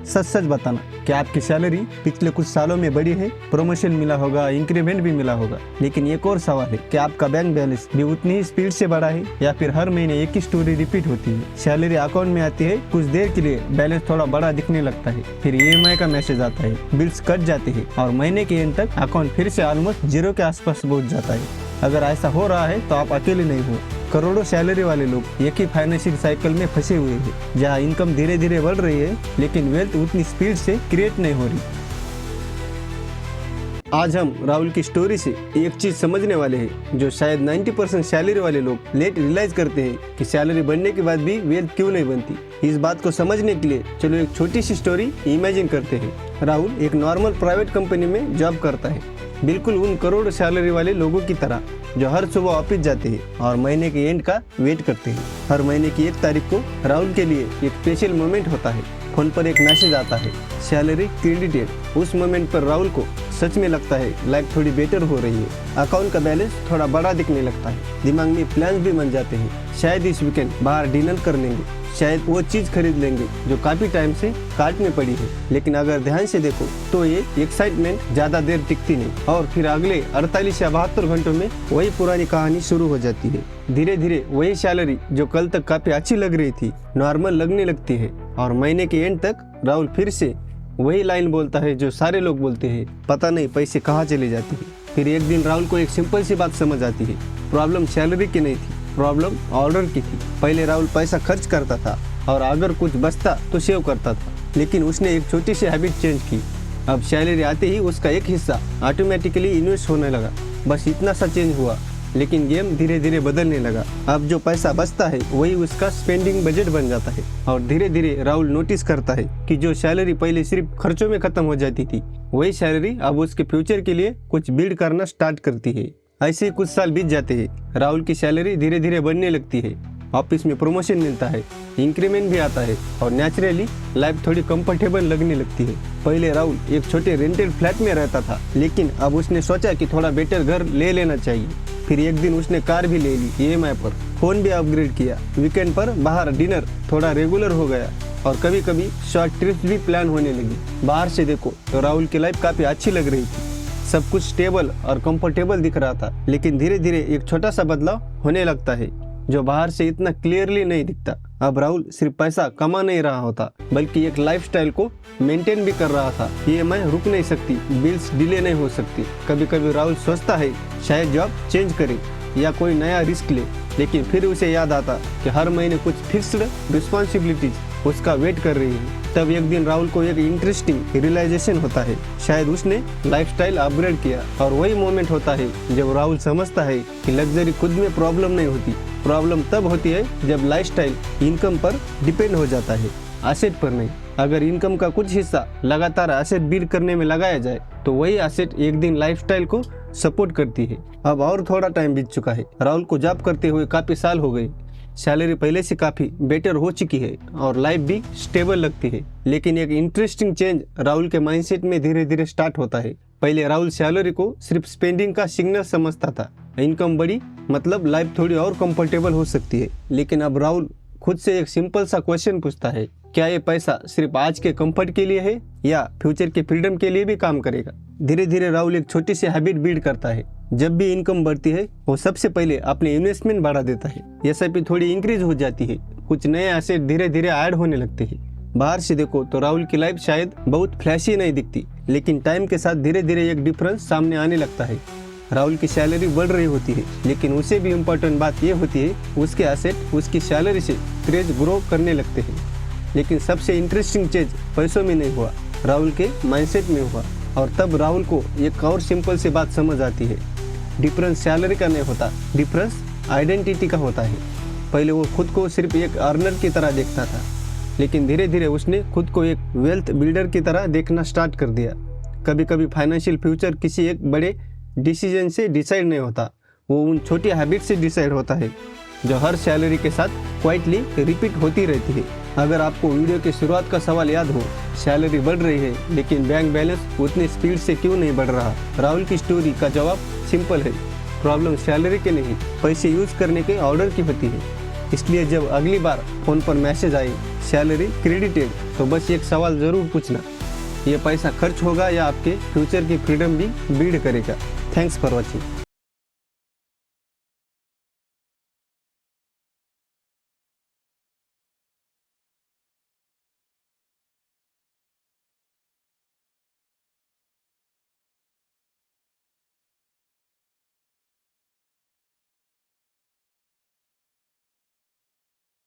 सच सच बताना, क्या आपकी सैलरी पिछले कुछ सालों में बढ़ी है? प्रमोशन मिला होगा, इंक्रीमेंट भी मिला होगा, लेकिन एक और सवाल है, क्या आपका बैंक बैलेंस भी उतनी ही स्पीड से बढ़ा है या फिर हर महीने एक ही स्टोरी रिपीट होती है? सैलरी अकाउंट में आती है, कुछ देर के लिए बैलेंस थोड़ा बड़ा दिखने लगता है, फिर EMI का मैसेज आता है, बिल्स कट जाते हैं और महीने के एंड तक अकाउंट फिर से ऑलमोस्ट जीरो के आसपास पहुंच जाता है। अगर ऐसा हो रहा है तो आप अकेले नहीं हो। करोड़ों सैलरी वाले लोग एक ही फाइनेंशियल साइकिल में फंसे हुए हैं, जहां इनकम धीरे धीरे बढ़ रही है लेकिन वेल्थ उतनी स्पीड से क्रिएट नहीं हो रही। आज हम राहुल की स्टोरी से एक चीज समझने वाले हैं, जो शायद 90% सैलरी वाले लोग लेट रियलाइज करते हैं कि सैलरी बढ़ने के बाद भी वेल्थ क्यों नहीं बनती। इस बात को समझने के लिए चलो एक छोटी सी स्टोरी इमेजिन करते हैं। राहुल एक नॉर्मल प्राइवेट कंपनी में जॉब करता है, बिल्कुल उन करोड़ सैलरी वाले लोगों की तरह जो हर सुबह ऑफिस जाते हैं और महीने के एंड का वेट करते हैं। हर महीने की 1 तारीख को राहुल के लिए एक स्पेशल मोमेंट होता है। फोन पर एक मैसेज आता है, सैलरी क्रेडिटेड। उस मोमेंट पर राहुल को सच में लगता है लाइफ थोड़ी बेटर हो रही है। अकाउंट का बैलेंस थोड़ा बड़ा दिखने लगता है, दिमाग में प्लान्स भी बन जाते हैं। शायद इस वीकेंड बाहर डिनर कर लेंगे, शायद वो चीज खरीद लेंगे जो काफी टाइम से कार्ट में पड़ी है। लेकिन अगर ध्यान से देखो तो ये एक्साइटमेंट ज्यादा देर टिकती नहीं और फिर अगले 48 या 72 घंटों में वही पुरानी कहानी शुरू हो जाती है। धीरे धीरे वही सैलरी जो कल तक काफी अच्छी लग रही थी नॉर्मल लगने लगती है और महीने के एंड तक राहुल फिर से वही लाइन बोलता है जो सारे लोग बोलते हैं, पता नहीं पैसे कहाँ चले जाते हैं। फिर एक दिन राहुल को एक सिंपल सी बात समझ आती है, प्रॉब्लम सैलरी की नहीं थी, प्रॉब्लम ऑर्डर की थी। पहले राहुल पैसा खर्च करता था और अगर कुछ बचता तो सेव करता था, लेकिन उसने एक छोटी सी हैबिट चेंज की। अब सैलरी आते ही उसका एक हिस्सा ऑटोमेटिकली इन्वेस्ट होने लगा। बस इतना सा चेंज हुआ, लेकिन गेम धीरे धीरे बदलने लगा। अब जो पैसा बचता है वही उसका स्पेंडिंग बजट बन जाता है और धीरे धीरे राहुल नोटिस करता है कि जो सैलरी पहले सिर्फ खर्चों में खत्म हो जाती थी, वही सैलरी अब उसके फ्यूचर के लिए कुछ बिल्ड करना स्टार्ट करती है। ऐसे ही कुछ साल बीत जाते हैं। राहुल की सैलरी धीरे धीरे बढ़ने लगती है, ऑफिस में प्रमोशन मिलता है, इंक्रीमेंट भी आता है और नेचुरली लाइफ थोड़ी कंफर्टेबल लगने लगती है। पहले राहुल एक छोटे रेंटेड फ्लैट में रहता था, लेकिन अब उसने सोचा कि थोड़ा बेटर घर ले लेना चाहिए। फिर एक दिन उसने कार भी ले ली EMI पर, फोन भी अपग्रेड किया, वीकेंड पर बाहर डिनर थोड़ा रेगुलर हो गया और कभी कभी शॉर्ट ट्रिप्स भी प्लान होने लगी। बाहर से देखो तो राहुल की लाइफ काफी अच्छी लग रही थी, सब कुछ स्टेबल और कंफर्टेबल दिख रहा था। लेकिन धीरे धीरे एक छोटा सा बदलाव होने लगता है जो बाहर से इतना क्लियरली नहीं दिखता। अब राहुल सिर्फ पैसा कमा नहीं रहा होता, बल्कि एक लाइफस्टाइल को मेंटेन भी कर रहा था। EMI रुक नहीं सकती, बिल्स डिले नहीं हो सकती। कभी कभी राहुल सोचता है शायद जॉब चेंज करे या कोई नया रिस्क ले, लेकिन फिर उसे याद आता कि हर महीने कुछ फिक्स्ड रिस्पॉन्सिबिलिटीज उसका वेट कर रही है। तब एक दिन राहुल को एक इंटरेस्टिंग रियलाइजेशन होता है, शायद उसने लाइफस्टाइल अपग्रेड किया। और वही मोमेंट होता है जब राहुल समझता है कि लग्जरी खुद में प्रॉब्लम नहीं होती, प्रॉब्लम तब होती है जब लाइफस्टाइल इनकम पर डिपेंड हो जाता है, एसेट पर नहीं। अगर इनकम का कुछ हिस्सा लगातार एसेट बिल्ड करने में लगाया जाए तो वही एसेट एक दिन लाइफस्टाइल को सपोर्ट करती है। अब और थोड़ा टाइम बीत चुका है, राहुल को जॉब करते हुए काफी साल हो गए, सैलरी पहले से काफी बेटर हो चुकी है और लाइफ भी स्टेबल लगती है। लेकिन एक इंटरेस्टिंग चेंज राहुल के माइंडसेट में धीरे धीरे स्टार्ट होता है। पहले राहुल सैलरी को सिर्फ स्पेंडिंग का सिग्नल समझता था, इनकम बढ़ी मतलब लाइफ थोड़ी और कंफर्टेबल हो सकती है। लेकिन अब राहुल खुद से एक सिंपल सा क्वेश्चन पूछता है, क्या ये पैसा सिर्फ आज के कंफर्ट के लिए है या फ्यूचर के फ्रीडम के लिए भी काम करेगा? धीरे धीरे राहुल एक छोटी सी हैबिट बिल्ड करता है। जब भी इनकम बढ़ती है वो सबसे पहले अपने इन्वेस्टमेंट बढ़ा देता है। SIP थोड़ी इंक्रीज हो जाती है, कुछ नए एसेट धीरे धीरे ऐड होने लगते हैं। बाहर से देखो तो राहुल की लाइफ शायद बहुत फ्लैशी नहीं दिखती, लेकिन टाइम के साथ धीरे धीरे एक डिफरेंस सामने आने लगता है। राहुल की सैलरी बढ़ रही होती है, लेकिन उसे भी इम्पोर्टेंट बात यह होती है उसके एसेट उसकी सैलरी से क्रेज ग्रो करने लगते हैं। लेकिन सबसे इंटरेस्टिंग चीज पैसों में नहीं हुआ, राहुल के माइंडसेट में हुआ। और तब राहुल को एक और सिंपल सी बात समझ आती है, डिफरेंस सैलरी का नहीं होता, डिफरेंस आइडेंटिटी का होता है। पहले वो खुद को सिर्फ एक अर्नर की तरह देखता था, लेकिन धीरे धीरे उसने खुद को एक वेल्थ बिल्डर की तरह देखना स्टार्ट कर दिया। कभी कभी फाइनेंशियल फ्यूचर किसी एक बड़े डिसीजन से डिसाइड नहीं होता, वो उन छोटी हैबिट से डिसाइड होता है जो हर सैलरी के साथ क्वाइटली रिपीट होती रहती है। अगर आपको वीडियो की शुरुआत का सवाल याद हो, सैलरी बढ़ रही है लेकिन बैंक बैलेंस उतनी स्पीड से क्यों नहीं बढ़ रहा, राहुल की स्टोरी का जवाब सिंपल है, प्रॉब्लम सैलरी के नहीं पैसे यूज करने के ऑर्डर की होती है। इसलिए जब अगली बार फ़ोन पर मैसेज आए सैलरी क्रेडिटेड, तो बस एक सवाल ज़रूर पूछना, ये पैसा खर्च होगा या आपके फ्यूचर की फ्रीडम भी बिल्ड करेगा। Thanks for watching.